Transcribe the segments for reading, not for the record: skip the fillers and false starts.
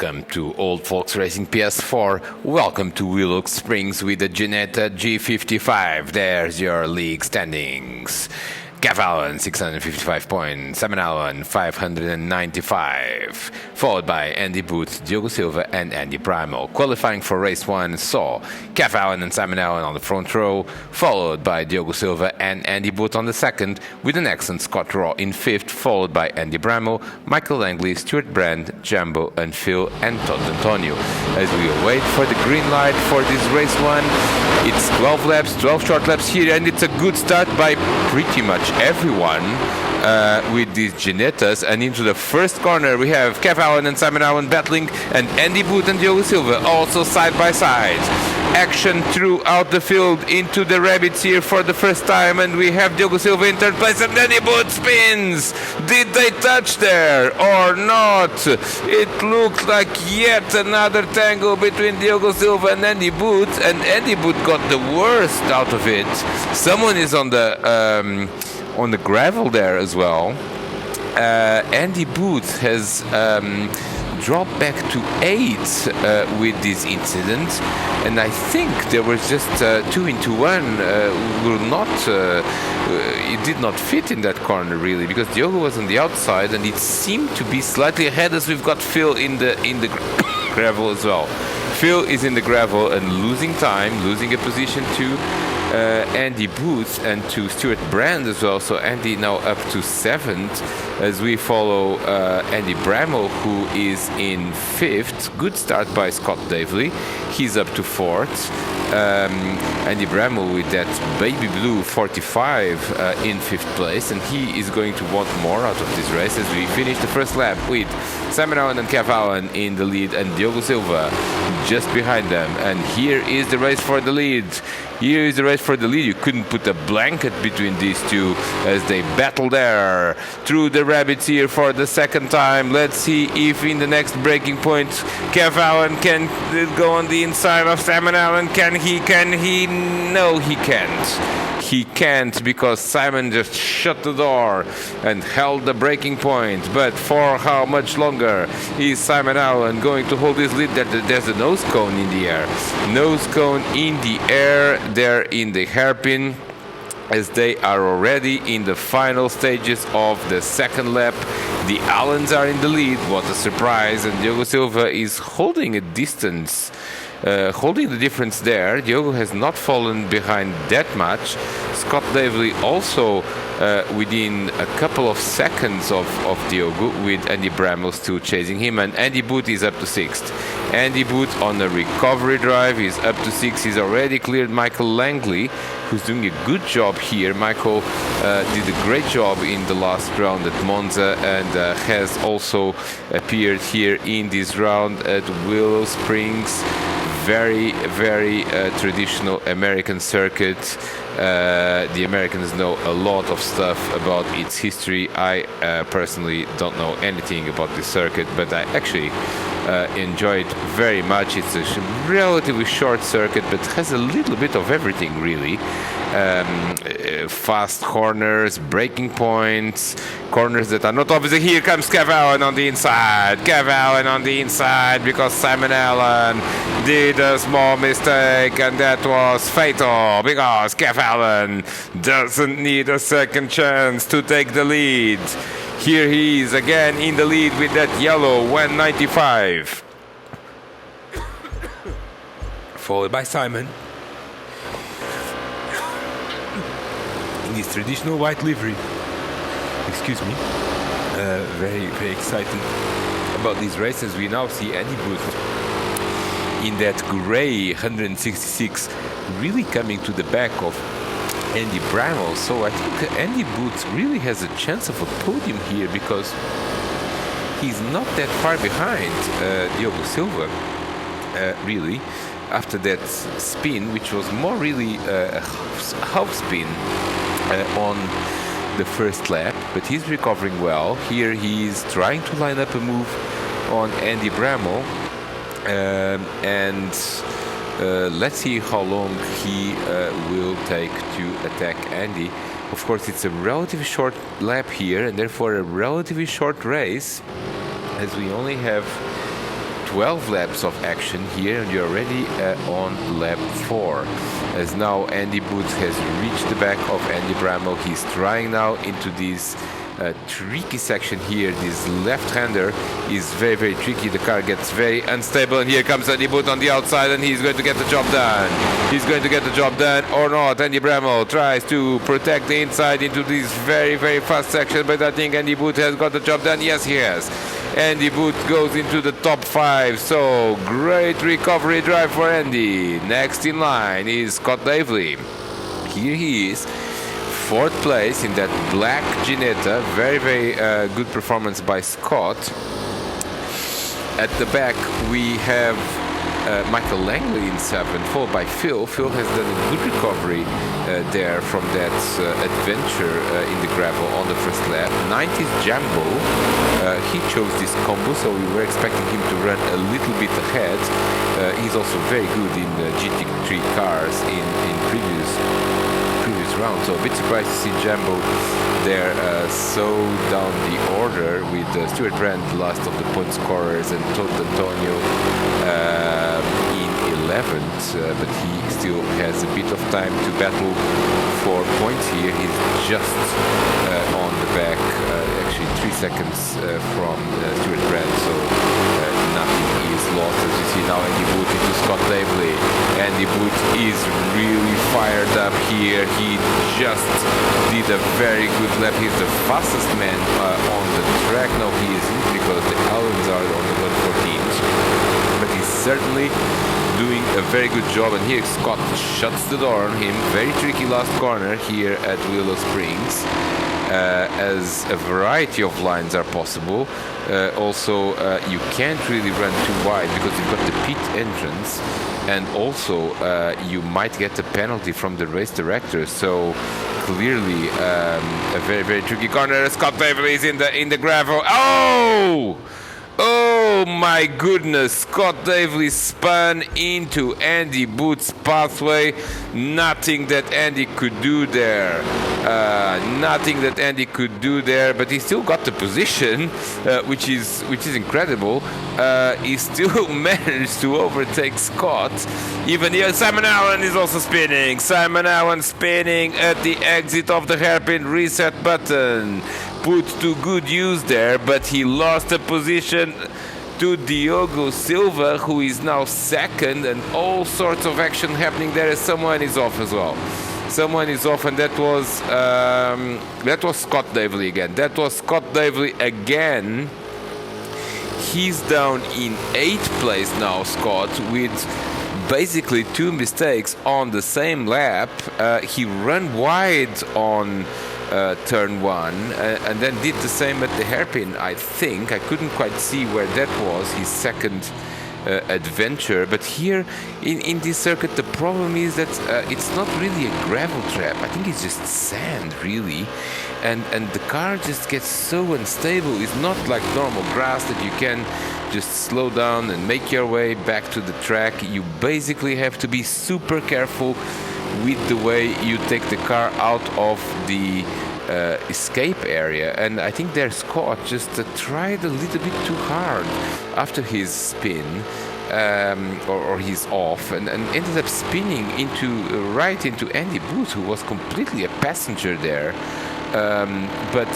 Welcome to Old Folks Racing PS4. Welcome to Willow Springs with the Ginetta G55. There's your league standings. Kev Allen, 655 points. Simon Allen, 595. Followed by Andy Booth, Diogo Silva, and Andy Bramall. Qualifying for race 1 saw Kev Allen and Simon Allen on the front row, followed by Diogo Silva and Andy Booth on the second, with an excellent Scott Raw in fifth, followed by Andy Bramall, Michael Langley, Stuart Brand, Jumbo, and Phil, and Todd Antonio. As we await for the green light for this race 1, it's 12 laps, 12 short laps here, and it's a good start by pretty much everyone with these Ginettas. And into the first corner we have Kev Allen and Simon Allen battling, and Andy Booth and Diogo Silva also side by side. Action throughout the field into the rabbits here for the first time, and we have Diogo Silva in third place, and Andy Booth spins. Did they touch there or not? It looked like yet another tangle between Diogo Silva and Andy Booth got the worst out of it. Someone is on the gravel there as well. Andy Booth has dropped back to 8th with this incident, and I think there was just 2 into 1 will not it did not fit in that corner really, because Diogo was on the outside and it seemed to be slightly ahead, as we've got Phil in the gravel as well. Phil is in the gravel and losing time, losing a position to Andy Booth and to Stuart Brand as well. So Andy now up to 7th, as we follow Andy Bramall, who is in 5th. Good start by Scott Davely. He's up to 4th. Andy Bramall with that baby blue 45 in 5th place, and he is going to want more out of this race as we finish the first lap with Simon Allen and Kev Allen in the lead and Diogo Silva just behind them. And here is the race for the lead. Here is the race for the lead. You couldn't put a blanket between these two as they battle there through the rabbits here for the second time. Let's see if in the next breaking point Kev Allen can go on the inside of Simon Allen. Can he? No, he can't. He can't, because Simon just shut the door and held the breaking point. But for how much longer is Simon Allen going to hold his lead? There's a nose cone in the air. Nose cone in the air there in the hairpin, as they are already in the final stages of the second lap. The Allens are in the lead. What a surprise. And Diogo Silva is holding a distance, holding the difference there. Diogo has not fallen behind that much. Scott Davely also within a couple of seconds of Diogo, with Andy Bramall still chasing him, and Andy Booth is up to 6th. Andy Booth on a recovery drive is up to 6th. He's already cleared Michael Langley, who's doing a good job here. Michael did a great job in the last round at Monza, and has also appeared here in this round at Willow Springs. Very, very traditional American circuit. The Americans know a lot of stuff about its history. I personally don't know anything about this circuit, but I actually enjoy it very much. It's a relatively short circuit, but has a little bit of everything really. Fast corners, breaking points, corners that are not obvious. Here comes Kev Allen on the inside. Kev Allen on the inside, because Simon Allen did a small mistake, and that was fatal, because Kev Allen doesn't need a second chance to take the lead. Here he is again in the lead with that yellow 195. Followed by Simon in his traditional white livery. Excuse me. Very, very excited about these races. We now see Andy Booth in that gray 166 really coming to the back of Andy Bramall. So I think Andy Booth really has a chance of a podium here, because he's not that far behind Diogo Silva, really, after that spin, which was more really a half spin on the first lap, but he's recovering well. Here he's trying to line up a move on Andy Bramall, and let's see how long he will take to attack Andy. Of course, it's a relatively short lap here, and therefore a relatively short race, as we only have 12 laps of action here, and you're already on lap 4. As now Andy Booth has reached the back of Andy Bramall. He's trying now into this tricky section here. This left-hander is very, very tricky. The car gets very unstable, and here comes Andy Booth on the outside, and he's going to get the job done. He's going to get the job done or not. Andy Bramall tries to protect the inside into this very, very fast section, but I think Andy Booth has got the job done. Yes, he has. Andy Booth goes into the top 5, so great recovery drive for Andy. Next in line is Scott Davely. Here he is, 4th place in that black Ginetta. Very, very good performance by Scott. At the back we have Michael Langley in 7th, followed by Phil. Phil has done a good recovery there from that adventure in the gravel on the first lap. 9th is Jambo. He chose this combo, so we were expecting him to run a little bit ahead. He's also very good in GT3 cars in previous round, so a bit surprised to see Jambo there so down the order with Stuart Brand last of the point scorers and Todd Antonio in 11th, but he still has a bit of time to battle for points here. He's just on the back, actually 3 seconds from Stuart Brand, so nothing is lost. As you see now, Andy Booth into Scott Davely. Andy Booth is really fired up here. He just did a very good lap. He's the fastest man on the track. No, he isn't, because the Allens are on the 114th. But he's certainly doing a very good job. And here Scott shuts the door on him. Very tricky last corner here at Willow Springs. As a variety of lines are possible. Also, you can't really run too wide because you've got the pit entrance, and also you might get a penalty from the race director. So clearly, a very, very tricky corner. Scott Davely is in the gravel. Oh! Oh my goodness, Scott Davely spun into Andy Booth's pathway. Nothing that Andy could do there. Nothing that Andy could do there, but he still got the position, which is incredible. He still managed to overtake Scott. Even here, Simon Allen is also spinning. Simon Allen spinning at the exit of the hairpin reset button. Put to good use there, but he lost a position to Diogo Silva, who is now 2nd, and all sorts of action happening there as someone is off as well. Someone is off, and that was Scott Davely again. That was Scott Davely again. He's down in 8th place now, Scott, with basically 2 mistakes on the same lap. He ran wide on turn 1 and then did the same at the hairpin. I think I couldn't quite see where that was his 2nd adventure, but here in this circuit the problem is that it's not really a gravel trap. I think it's just sand, really, and the car just gets so unstable. It's not like normal grass that you can just slow down and make your way back to the track. You basically have to be super careful with the way you take the car out of the escape area, and I think there Scott just tried a little bit too hard after his spin, or his off, and ended up spinning right into Andy Booth, who was completely a passenger there. But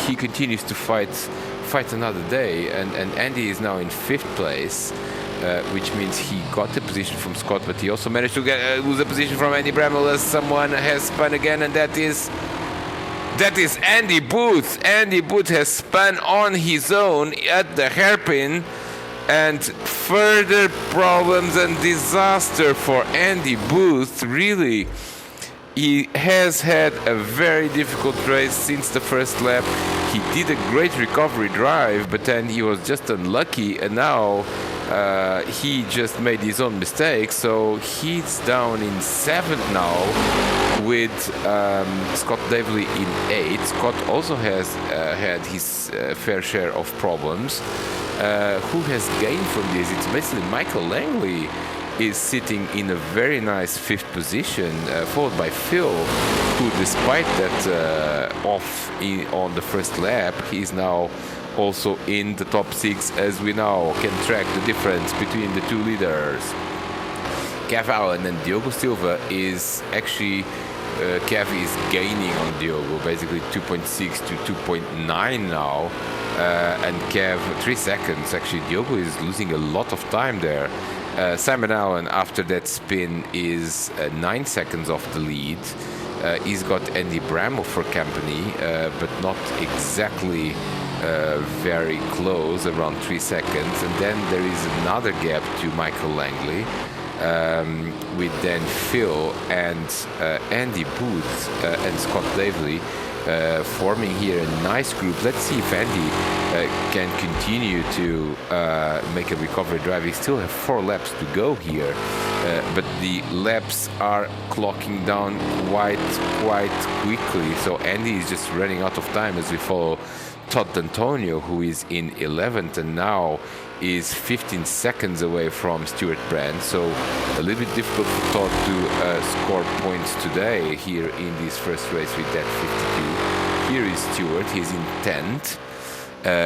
he continues to fight another day, and Andy is now in 5th place. Which means he got the position from Scott, but he also managed to lose a position from Andy Bramall as someone has spun again, and that is Andy Booth. Andy Booth has spun on his own at the hairpin, and further problems and disaster for Andy Booth. Really, he has had a very difficult race since the first lap. He did a great recovery drive, but then he was just unlucky, and now he just made his own mistake, so he's down in 7th now with Scott Davely in 8th. Scott also has had his fair share of problems. Who has gained from this? It's basically Michael Langley is sitting in a very nice 5th position, followed by Phil, who, despite that off on the first lap, he's now also in the top 6, as we now can track the difference between the two leaders. Kev Allen and Diogo Silva is actually, Kev is gaining on Diogo, basically 2.6 to 2.9 now, and Kev 3 seconds. Actually, Diogo is losing a lot of time there. Simon Allen, after that spin, is 9 seconds off the lead. He's got Andy Bramall for company, but not exactly very close, around 3 seconds. And then there is another gap to Michael Langley, with then Phil and Andy Booth and Scott Davely forming here a nice group. Let's see if Andy can continue to make a recovery drive. We still have 4 laps to go here, but the laps are clocking down quite quickly. So Andy is just running out of time as we follow Todd Antonio, who is in 11th and now is 15 seconds away from Stuart Brand. So a little bit difficult for Todd to score points today here in this first race with that 52. Here is Stuart, he's in 10th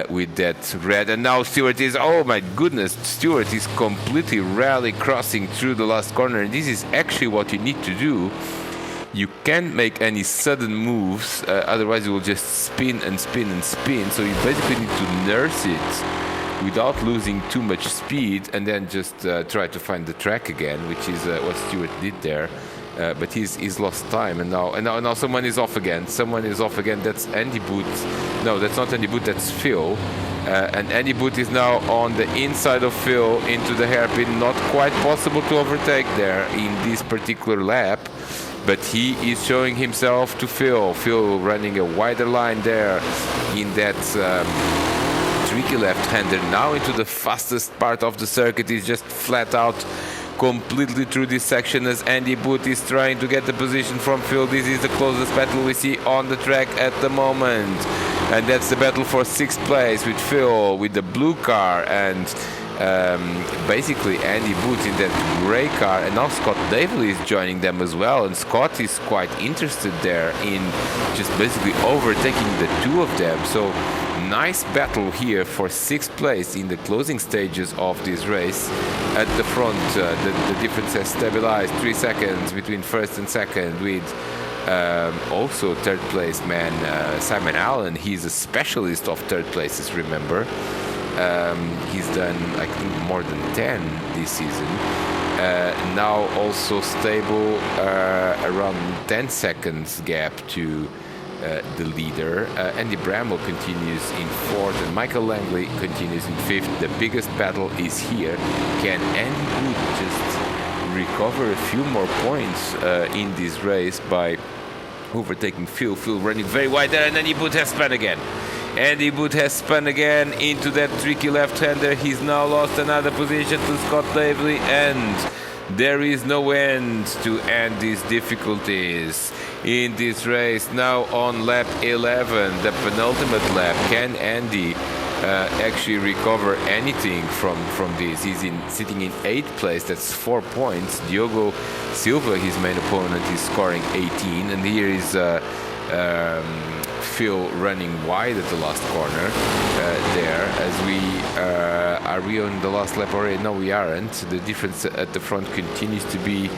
with that red, and now Stuart is, oh my goodness, Stuart is completely rally crossing through the last corner, and this is actually what you need to do. You can't make any sudden moves, otherwise you will just spin and spin and spin. So you basically need to nurse it without losing too much speed, and then just try to find the track again, which is what Stuart did there. But he's lost time, and now someone is off again. Someone is off again. That's Andy Booth. No, that's not Andy Booth. That's Phil. And Andy Booth is now on the inside of Phil into the hairpin. Not quite possible to overtake there in this particular lap. But he is showing himself to Phil. Phil running a wider line there in that tricky left-hander. Now into the fastest part of the circuit. He's just flat out completely through this section as Andy Booth is trying to get the position from Phil. This is the closest battle we see on the track at the moment. And that's the battle for 6th place with Phil with the blue car and basically Andy Booth in that gray car, and now Scott Davely is joining them as well, and Scott is quite interested there in just basically overtaking the two of them. So nice battle here for 6th place in the closing stages of this race. At the front, the difference has stabilized, 3 seconds between first and second, with also 3rd place man Simon Allen. He's a specialist of 3rd places, remember. He's done, I think, more than 10 this season. Now also stable, around 10 seconds gap to the leader. Andy Bramall continues in 4th and Michael Langley continues in 5th. The biggest battle is here. Can Andy Booth just recover a few more points in this race by overtaking Phil? Phil running very wide there, and Andy Booth has spun again. Andy Booth has spun again into that tricky left-hander. He's now lost another position to Scott Davely, and there is no end to Andy's difficulties in this race. Now on lap 11, the penultimate lap. Can Andy actually recover anything from this? He's sitting in 8th place. That's 4 points. Diogo Silva, his main opponent, is scoring 18, and here is Phil running wide at the last corner there. As are we on the last lap already? No, we aren't. The difference at the front continues to be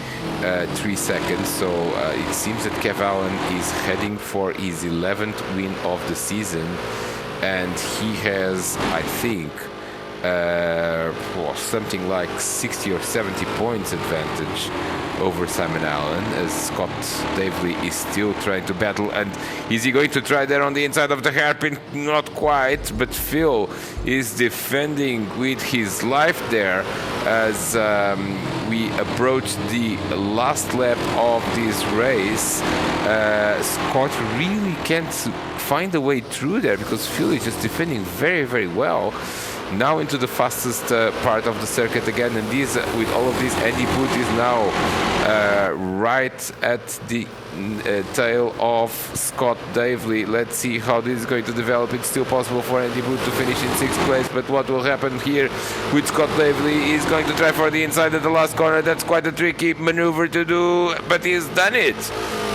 3 seconds. So it seems that Kev Allen is heading for his 11th win of the season, and he has, I think, something like 60 or 70 points advantage over Simon Allen, as Scott Davely is still trying to battle. And is he going to try there on the inside of the hairpin? Not quite, but Phil is defending with his life there as we approach the last lap of this race. Scott really can't find a way through there because Phil is just defending very, very well. Now into the fastest part of the circuit again, and with all of this, Andy Booth is now right at the tail of Scott Davely. Let's see how this is going to develop. It's still possible for Andy Boot to finish in 6th place, but what will happen here with Scott Davely? He's going to try for the inside of the last corner. That's quite a tricky maneuver to do, but he's done it.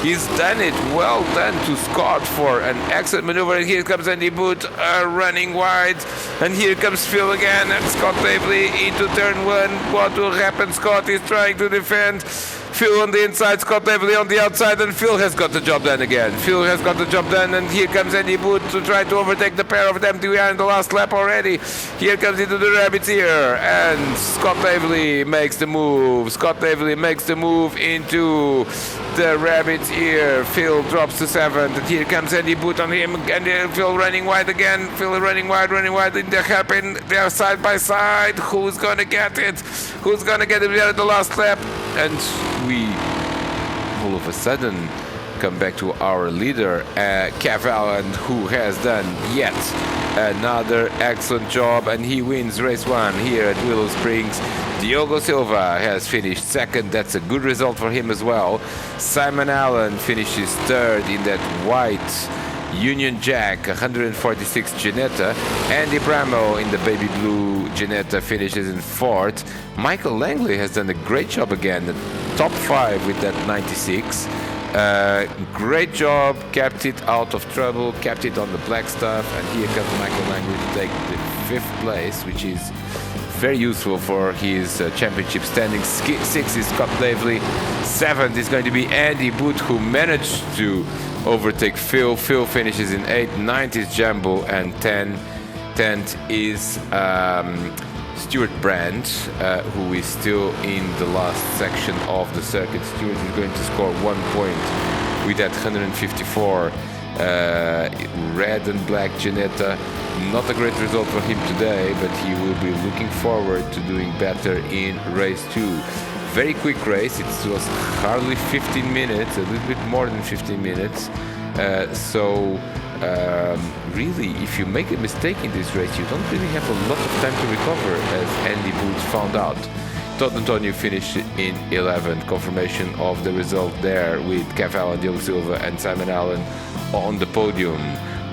He's done it. Well done to Scott for an excellent maneuver. And here comes Andy Boot running wide. And here comes Phil again. And Scott Davely into turn 1. What will happen? Scott is trying to defend. Phil on the inside, Scott Davely on the outside, and Phil has got the job done again. Phil has got the job done, and here comes Andy Boot to try to overtake the pair of them. We are in the last lap already. Here comes into the rabbit's ear, and Scott Davely makes the move. Scott Davely makes the move into the rabbit's ear. Phil drops to 7th, and here comes Andy Boot on him, and Phil running wide again. Phil running wide in the hairpin. They are side by side. Who's gonna get it? Who's gonna get it? We are at the last lap, and we all of a sudden come back to our leader, Kev Allen, who has done yet another excellent job, and he wins race 1 here at Willow Springs. Diogo Silva has finished 2nd. That's a good result for him as well. Simon Allen finishes 3rd in that white Union Jack 146 Ginetta. Andy Bramall in the baby blue Ginetta finishes in 4th. Michael Langley has done a great job again, the top 5 with that 96. Great job, kept it out of trouble, kept it on the black stuff, and here comes Michael Langley to take the 5th place, which is very useful for his championship standings. 6th is Scott Davely. 7th is going to be Andy Boot, who managed to overtake Phil. Phil finishes in 8th. 9th is Jambo, and 10th is Stuart Brand, who is still in the last section of the circuit. Stuart is going to score 1 point with that 154 red and black Ginetta. Not a great result for him today, but he will be looking forward to doing better in race 2. Very quick race. It was hardly 15 minutes, a little bit more than 15 minutes. Really, if you make a mistake in this race, you don't really have a lot of time to recover, as Andy Boots found out. Todd Antonio finished in 11th. Confirmation of the result there with Kev Allen, Diogo Silva and Simon Allen on the podium.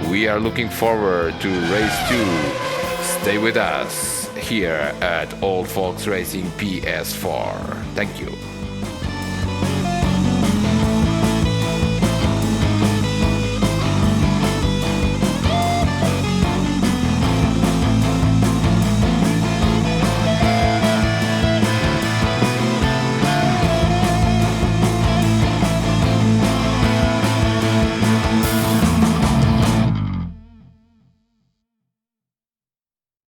We are looking forward to race 2. Stay with us here at Old Folks Racing PS4. Thank you.